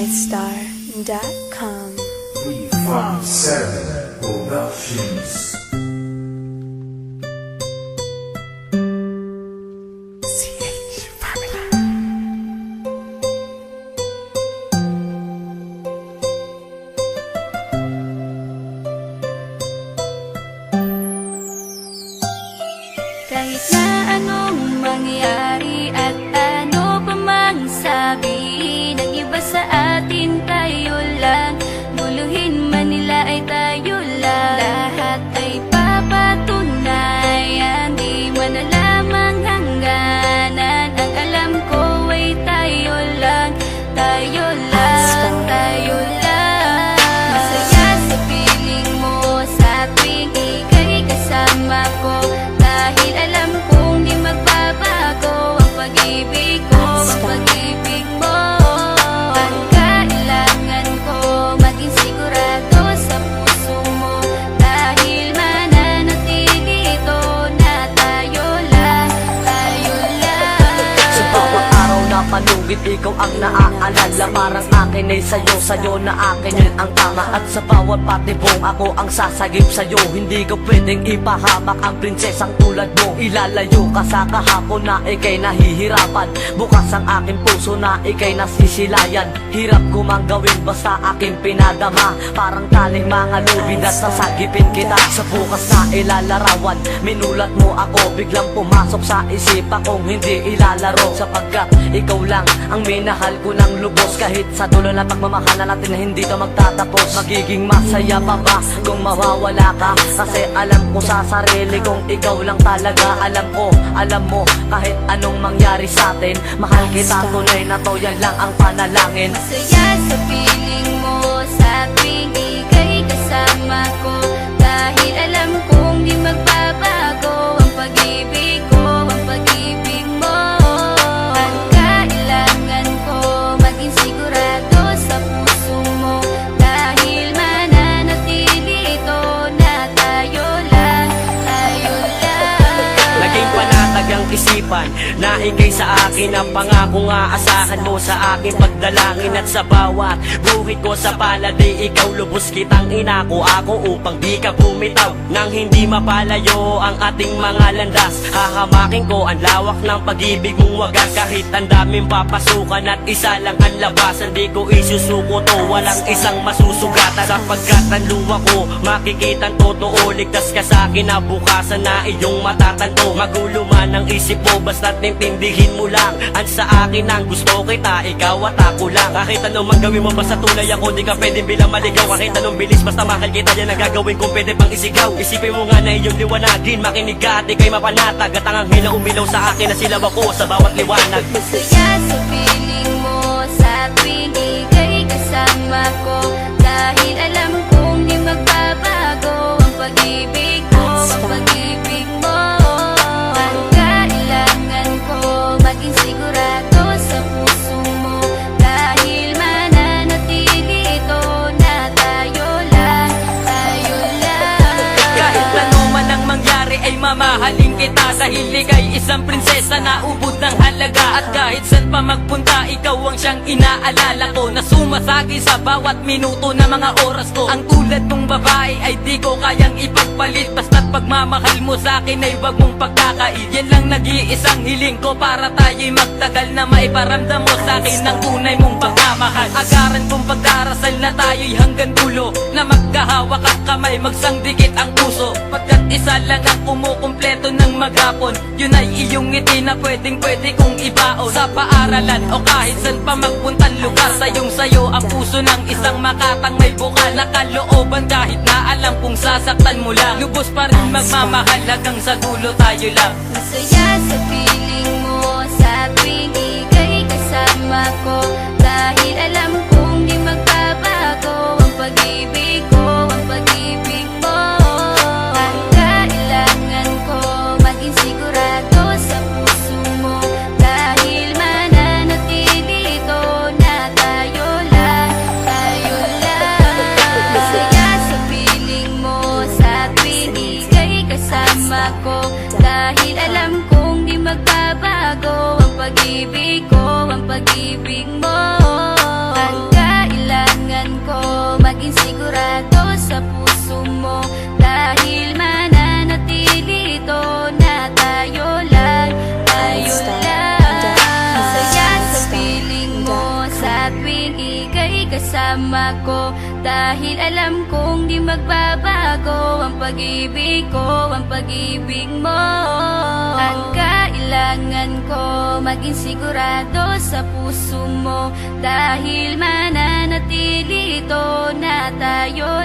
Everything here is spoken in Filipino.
MyStar.com. 357 Productions. Kahit na anong mangyari at ano pa mang sabihin ng iba sa atin, tayo lang. Guluhin man nila ay tayo lang. Lahat ay papatunayan, di man alamang hangganan. Ang alam ko ay tayo lang, tayo lang, tayo lang. Masaya sa piling mo sa tuwing ika'y kasama ko, dahil alam kong di magbabago ang pag-ibig ko, ang pag-ibig mo. Ang kailangan ko maging sigurado sa puso mo, dahil mananatili ito na tayo lang, tayo lang. Sa bawat araw na panugit, ikaw ang naaalala. Parang akin ay sa'yo na akin yun ang tama. At sa bawat patibong ako ang sasagip sa'yo. Hindi ko pwedeng ipahamak ang prinsesang tulad mo. Ilalayo ka sa kahapon na ikay nahihirapan. Bukas ang aking puso na ikay nasisilayan. Hirap ko mang gawin basta aking pinadama. Parang taling mga lubid at sasagipin kita. Sa bukas na ilalarawan, minulat mo ako. Biglang pumasok sa isipa kong hindi ilalaro. Sapagkat ikaw lang ang minahal ko ng lubos. Kahit sa dulo na pagmamahalan natin na hindi to magtatapos. Magiging masaya pa ba kung mawawala ka? Kasi alam ko sa sarili kong ikaw lang talaga. Alam mo kahit anong mangyari sa atin, mahal kita tunay na to, yan lang ang panalangin. Masaya sa piling mo sa tuwing ika'y kasama ko, dahil alam kong di magbabago ang pag-ibig ko, ang pag-ibig mo. Ang kailangan ko maging sigurado sa puso mo, dahil mananatili ito na tayo lang, tayo lang. Naging panatag ang isipan na ikay sa akin ang pangako nga asahan mo sa akin pagdalangin. At sa bawat buhit ko sa paladi, ikaw lubos kitang inako ako upang di ka bumitaw. Nang hindi mapalayo ang ating mga landas, hahamakin ko ang lawak ng pag-ibig mong wagas. Kahit ang daming papasukan at isa lang ang labasan, di ko isusuko to, walang isang masusugatan. Sapagkat ang luwa ko makikitang totoo, ligtas ka sa akin na bukasan na iyong matatanto. Magulo man ang isip mo, basta't intindihin mo lang ang sa akin ang gusto kita, ikaw at ako lang. Kahit anong manggawin mo basta tunay ako, di ka pwedeng bilang maligaw. Kahit anong bilis basta mahal kita, yan ang gagawin kung pwede pang isigaw. Isipin mo nga na iyong liwanagin, makinig ka at ika'y mapanatag. At ang anghel na umilaw sa akin na silaw ako sa bawat liwanag. Masaya sa piling mo sa tuwing ika'y kasama ko, dahil alam kong di magbabago ang pag-ibig ko, ang pag-ibig mo. Ang kailangan ko maging sigurado sa puso mo, dahil mananatili ito na tayo lang, tayo lang. Kahit ano man ang mangyari ay mamahalin kita, dahil ika'y isang prinsesa na ubod ng halaga. At kahit saan pa magpunta, ikaw ang siyang inaalala ko, na sumasagi sa bawat minuto na mga oras ko. Ang tulad mong babae ay di ko kayang ipagpalit, basta't pagmamahal mo sa akin ay wag mong pagkakait. Yan lang nag-iisang hiling ko para tayo'y magtagal, na maiparamdam mo sa akin ang tunay mong pagmamahal. Agaran kong pagdarasal na tayo'y hanggang dulo, na magkahawak ang kamay, magsangdikit ang puso. Pagkat isa lang ang kumukumpleto ng maghapon, yun ay iyong ngiti na pwedeng-pwede kong ibaon. Sa paaralan o kahit saan pa magpuntang lugar, sayong-sayo ang puso ng isang makatang may bukal na kalooban. Kahit na alam kung sasaktan mo lang, lubos pa rin magmamahal hanggang sa dulo tayo lang. Masaya sa piling mo sa tuwing ika'y kasama ko, dahil alam kong di magbabago ang pag-ibig ko, ang pag-ibig mo. Ang kailangan ko maging sigurado sa puso mo, dahil mananatili ito na tayo lang, tayo lang. Masaya sa piling mo sa tuwing ika'y kasama ko, dahil alam kong di magbabago ang pag-ibig ko, ang pag-ibig mo. Ang maging sigurado sa puso mo, dahil mananatili ito na tayo lang, tayo lang. Masaya sa piling mo sa tuwing ika'y kasama ko, dahil alam kong di magbabago ang pag-ibig ko, ang pag-ibig mo. Ang kailangan ko, maging sigurado sa puso mo, dahil mananatili ito na tayo